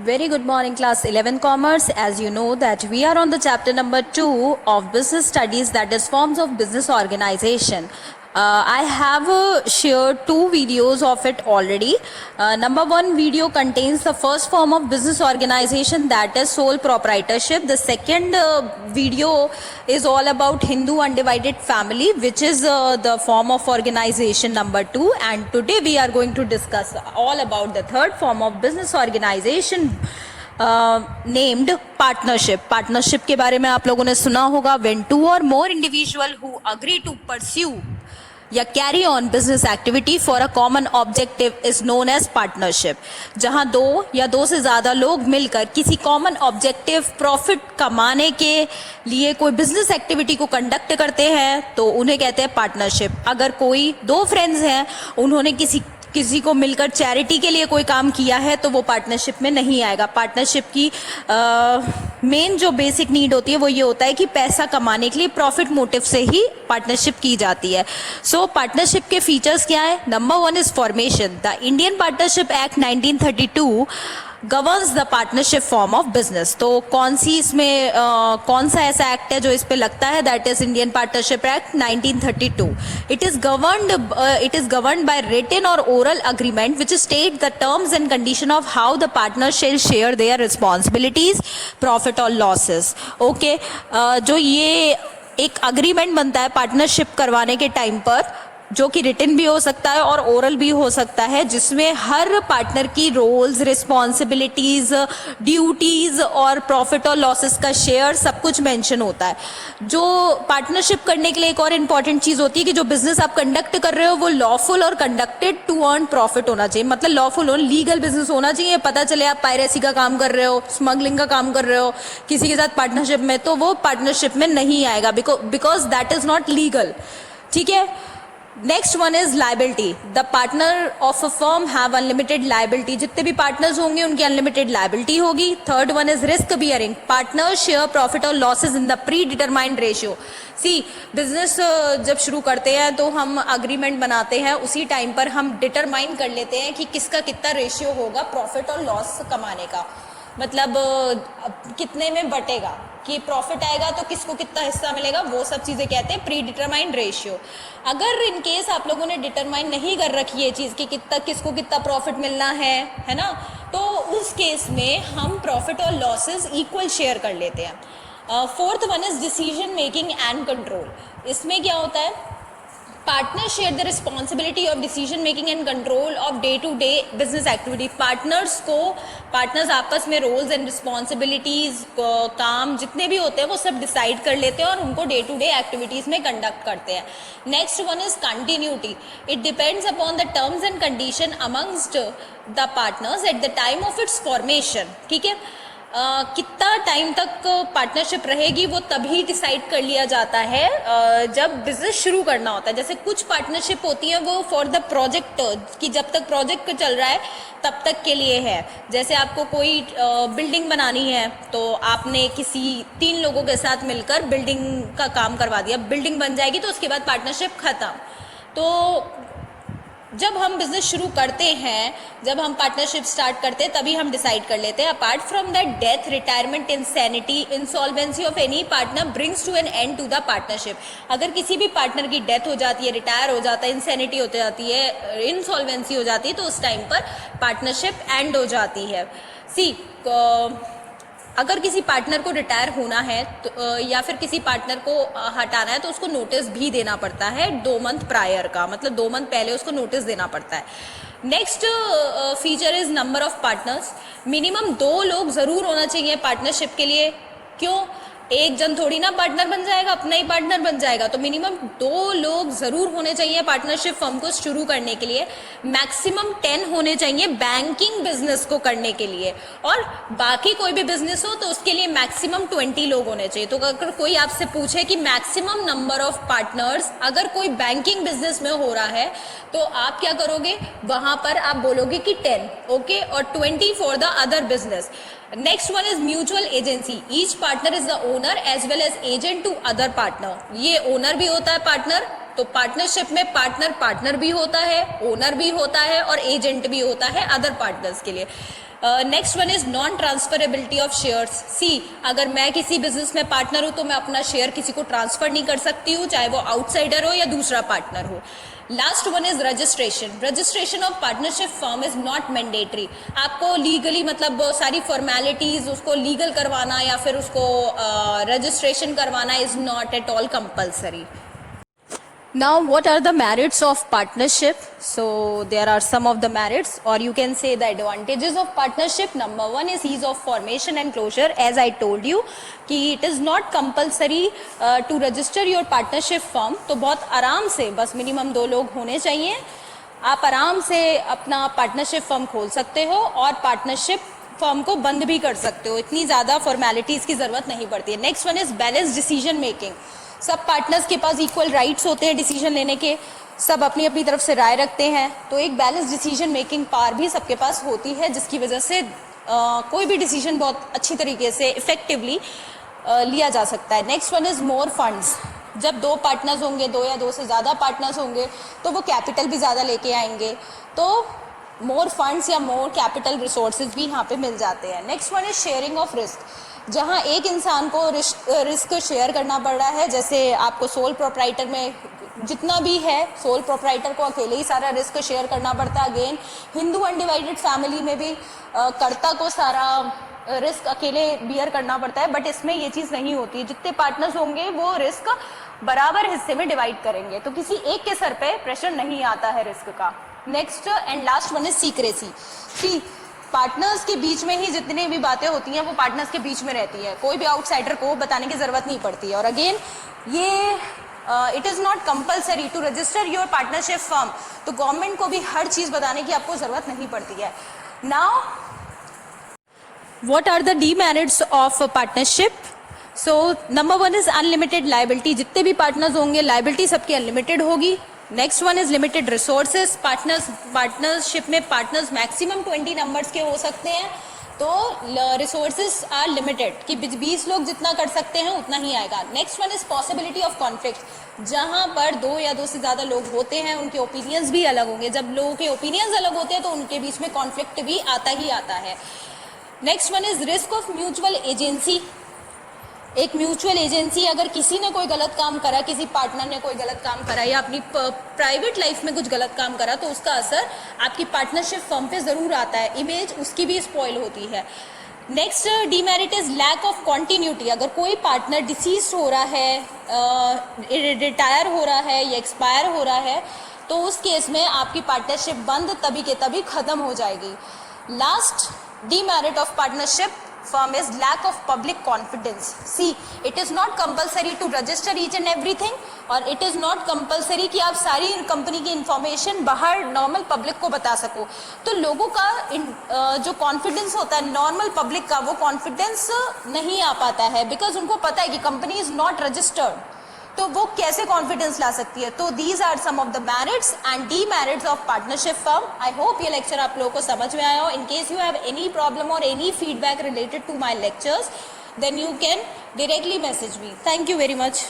Very good morning, class 11 commerce. As you know that we are on the chapter number 2 of business studies, that is forms of business organization. I have shared two videos of it already. Number one video contains the first form of business organization, that is sole proprietorship. The second video is all about Hindu undivided family, which is the form of organization number 2. And today we are going to discuss all about the third form of business organization named partnership. Partnership के बारे में आप लोगों ने सुना होगा. When two or more individual who agree to pursue या carry on business activity for a common objective is known as partnership. जहां दो या दो से ज्यादा लोग मिलकर किसी कॉमन ऑब्जेक्टिव प्रॉफिट कमाने के लिए कोई बिजनेस एक्टिविटी को कंडक्ट करते हैं तो उन्हें कहते हैं पार्टनरशिप. अगर कोई दो फ्रेंड्स हैं, उन्होंने किसी को मिलकर चैरिटी के लिए कोई काम किया है तो वो पार्टनरशिप में नहीं आएगा. पार्टनरशिप की मेन जो बेसिक नीड होती है वो ये होता है कि पैसा कमाने के लिए प्रॉफिट मोटिव से ही पार्टनरशिप की जाती है. सो पार्टनरशिप के फीचर्स क्या है? Number one is formation. The Indian partnership act 1932 governs the partnership form of business. तो कौन सी इसमें कौन सा ऐसा एक्ट है जो इस पे लगता है? That is Indian partnership act 1932. It is governed by written और oral agreement which state the terms and condition of how the partner shall share their responsibilities, profit और लॉसेस. ओके, जो ये एक अग्रीमेंट बनता है पार्टनरशिप करवाने के time पर, जो कि रिटन भी हो सकता है और ओरल भी हो सकता है, जिसमें हर पार्टनर की रोल्स, रिस्पॉन्सिबिलिटीज, ड्यूटीज और प्रॉफिट और लॉसेस का शेयर सब कुछ मेंशन होता है. जो पार्टनरशिप करने के लिए एक और इम्पॉर्टेंट चीज होती है कि जो बिजनेस आप कंडक्ट कर रहे हो वो लॉफुल और कंडक्टेड टू अर्न प्रॉफिट होना चाहिए. मतलब लॉफुल हो, लीगल बिजनेस होना चाहिए. पता चले आप पायरेसी का काम कर रहे हो, स्मगलिंग का काम कर रहे हो किसी के साथ पार्टनरशिप में, तो वो पार्टनरशिप में नहीं आएगा, because that is not legal. ठीक है. Next one is liability. The partner of a firm have unlimited liability. जितने भी पार्टनर्स होंगे उनकी अनलिमिटेड लाइबिलिटी होगी. Third one is risk bearing. Partners share profit और losses in the predetermined ratio. See, business जब शुरू करते हैं तो हम अग्रीमेंट बनाते हैं, उसी टाइम पर हम डिटरमाइन कर लेते हैं कि किसका कितना रेशियो होगा प्रॉफिट और लॉस कमाने का. मतलब कितने में बटेगा, कि प्रॉफिट आएगा तो किसको कितना हिस्सा मिलेगा, वो सब चीज़ें कहते हैं प्री डिटरमाइंड रेशियो. अगर इन केस आप लोगों ने डिटरमाइन नहीं कर रखी है चीज़ कि किसको कितना प्रॉफिट मिलना है ना, तो उस केस में हम प्रॉफिट और लॉसेस इक्वल शेयर कर लेते हैं. Fourth one is decision making and control. इसमें क्या होता है? Partners share the responsibility of decision making and control of day to day business activity. Partners आपस में रोल्स एंड रिस्पॉन्सिबिलिटीज, काम जितने भी होते हैं वो सब डिसाइड कर लेते हैं और उनको डे टू डे एक्टिविटीज में कंडक्ट करते हैं. Next one is continuity. It depends upon the terms and condition amongst the partners at the time of its formation. ठीक है. कितना टाइम तक पार्टनरशिप रहेगी वो तभी डिसाइड कर लिया जाता है जब बिजनेस शुरू करना होता है. जैसे कुछ पार्टनरशिप होती हैं वो फॉर द प्रोजेक्ट, कि जब तक प्रोजेक्ट चल रहा है तब तक के लिए है. जैसे आपको कोई बिल्डिंग बनानी है तो आपने किसी 3 लोगों के साथ मिलकर बिल्डिंग का काम करवा दिया, बिल्डिंग बन जाएगी तो उसके बाद पार्टनरशिप खत्म. तो जब हम बिजनेस शुरू करते हैं, जब हम पार्टनरशिप स्टार्ट करते हैं तभी हम डिसाइड कर लेते हैं. Apart from that, death, retirement, insanity, insolvency of any partner brings to an end to the partnership. अगर किसी भी पार्टनर की डेथ हो जाती है, रिटायर हो जाता है, इंसैनिटी हो जाती है, इंसॉल्वेंसी हो जाती है, तो उस टाइम पर पार्टनरशिप एंड हो जाती है. सी, अगर किसी पार्टनर को रिटायर होना है तो, या फिर किसी पार्टनर को हटाना है तो उसको नोटिस भी देना पड़ता है 2 मंथ प्रायर का. मतलब 2 मंथ पहले उसको नोटिस देना पड़ता है. Next feature is number of partners. Minimum 2 लोग जरूर होना चाहिए पार्टनरशिप के लिए. क्यों? एक जन थोड़ी ना पार्टनर बन जाएगा, अपना ही पार्टनर बन जाएगा. तो मिनिमम 2 लोग जरूर होने चाहिए पार्टनरशिप फर्म को शुरू करने के लिए. मैक्सिमम 10 होने चाहिए बैंकिंग बिजनेस को करने के लिए, और बाकी कोई भी बिजनेस हो तो उसके लिए मैक्सिमम 20 लोग होने चाहिए. तो अगर कोई आपसे पूछे कि मैक्सिमम नंबर ऑफ पार्टनर्स अगर कोई बैंकिंग बिजनेस में हो रहा है तो आप क्या करोगे? वहां पर आप बोलोगे कि 10, ओके, और 20 for the other business. Next one is mutual agency. Each partner is the owner as well as agent to other partner. ये ओनर भी होता है पार्टनर, तो पार्टनरशिप में पार्टनर भी होता है, ओनर भी होता है और एजेंट भी होता है अदर पार्टनर्स के लिए. Next one is non transferability of shares. See, अगर मैं किसी बिजनेस में पार्टनर हूँ तो मैं अपना शेयर किसी को ट्रांसफर नहीं कर सकती हूँ, चाहे वो आउटसाइडर हो या दूसरा पार्टनर हो। Last one is registration. Registration of partnership firm is not mandatory. आपको लीगली मतलब सारी फॉर्मेलिटीज उसको लीगल करवाना या फिर उसको रजिस्ट्रेशन करवाना is not at all compulsory. Now, what are the merits of partnership? So, there are some of the merits, or you can say the advantages of partnership. Number one is ease of formation and closure. As I told you, कि it is not compulsory to register your partnership firm. तो बहुत आराम से, बस minimum 2 लोग होने चाहिए, आप आराम से अपना पार्टनरशिप फर्म खोल सकते हो और पार्टनरशिप फर्म को बंद भी कर सकते हो। इतनी ज़्यादा फॉर्मेलिटीज़ की ज़रूरत नहीं पड़ती है। Next one is balance decision making. सब पार्टनर्स के पास इक्वल राइट्स होते हैं डिसीजन लेने के, सब अपनी अपनी तरफ से राय रखते हैं, तो एक बैलेंस डिसीजन मेकिंग पावर भी सबके पास होती है, जिसकी वजह से कोई भी डिसीजन बहुत अच्छी तरीके से इफेक्टिवली लिया जा सकता है। Next one is more funds. जब 2 पार्टनर्स होंगे, 2 या 2 से ज़्यादा पार्टनर्स होंगे, तो वो कैपिटल भी ज़्यादा लेके आएंगे, तो मोर फंड्स या मोर कैपिटल रिसोर्सेज भी यहाँ पे मिल जाते हैं। Next one is sharing of risk. जहाँ एक इंसान को रिस्क शेयर करना पड़ रहा है, जैसे आपको सोल प्रोप्राइटर में जितना भी है, सोल प्रोप्राइटर को अकेले ही सारा रिस्क शेयर करना पड़ता है। अगेन हिंदू अनडिवाइडेड फैमिली में भी कर्ता को सारा रिस्क अकेले बियर करना पड़ता है, बट इसमें ये चीज़ नहीं होती। जितने पार्टनर्स होंगे वो रिस्क बराबर हिस्से में डिवाइड करेंगे, तो किसी एक के सर पे प्रेशर नहीं आता है रिस्क का। Next and last one is secrecy. See, partners के बीच में ही जितनी भी बातें होती हैं वो पार्टनर्स के बीच में रहती है, कोई भी आउटसाइडर को बताने की ज़रूरत नहीं पड़ती है। और अगेन ये it is not compulsory to register your partnership firm, तो गवर्नमेंट को भी हर चीज़ बताने की आपको ज़रूरत नहीं पड़ती है। Now what are the demerits of partnership? So number one is unlimited liability. जितने भी पार्टनर्स होंगे लायबिलिटी सबकी अनलिमिटेड होगी। Next one is limited resources. Partnership में पार्टनर्स मैक्सिमम 20 नंबर्स के हो सकते हैं, तो रिसोर्सेज आर लिमिटेड कि 20 लोग जितना कर सकते हैं उतना ही आएगा। Next one is possibility of conflict. जहाँ पर 2 या 2 से ज़्यादा लोग होते हैं उनके ओपिनियंस भी अलग होंगे। जब लोगों के ओपिनियंस अलग होते हैं तो उनके बीच में कॉन्फ्लिक्ट भी आता ही आता है। Next one is risk of mutual agency. एक म्यूचुअल एजेंसी, अगर किसी ने कोई गलत काम करा, किसी पार्टनर ने कोई गलत काम करा या अपनी प्राइवेट लाइफ में कुछ गलत काम करा, तो उसका असर आपकी पार्टनरशिप फर्म पे ज़रूर आता है, इमेज उसकी भी स्पॉइल होती है। Next demerit is lack of continuity. अगर कोई पार्टनर डिसीज हो रहा है, रिटायर हो रहा है या एक्सपायर हो रहा है, तो उस केस में आपकी पार्टनरशिप बंद तभी के तभी ख़त्म हो जाएगी। Last demerit of partnership firm is lack of public confidence. See, it is not compulsory to register each and everything, और it is not compulsory कि आप सारी कंपनी की इंफॉर्मेशन बाहर नॉर्मल पब्लिक को बता सको। तो लोगों का जो कॉन्फिडेंस होता है नॉर्मल पब्लिक का, वो कॉन्फिडेंस नहीं आ पाता है, बिकॉज उनको पता है कि कंपनी इज नॉट रजिस्टर्ड, तो वो कैसे कॉन्फिडेंस ला सकती है। तो these are some of the merits and demerits of partnership firm. I hope ये लेक्चर आप लोगों को समझ में आया हो। In case you have any problem और any feedback related to my lectures, then you can directly message me. Thank you very much.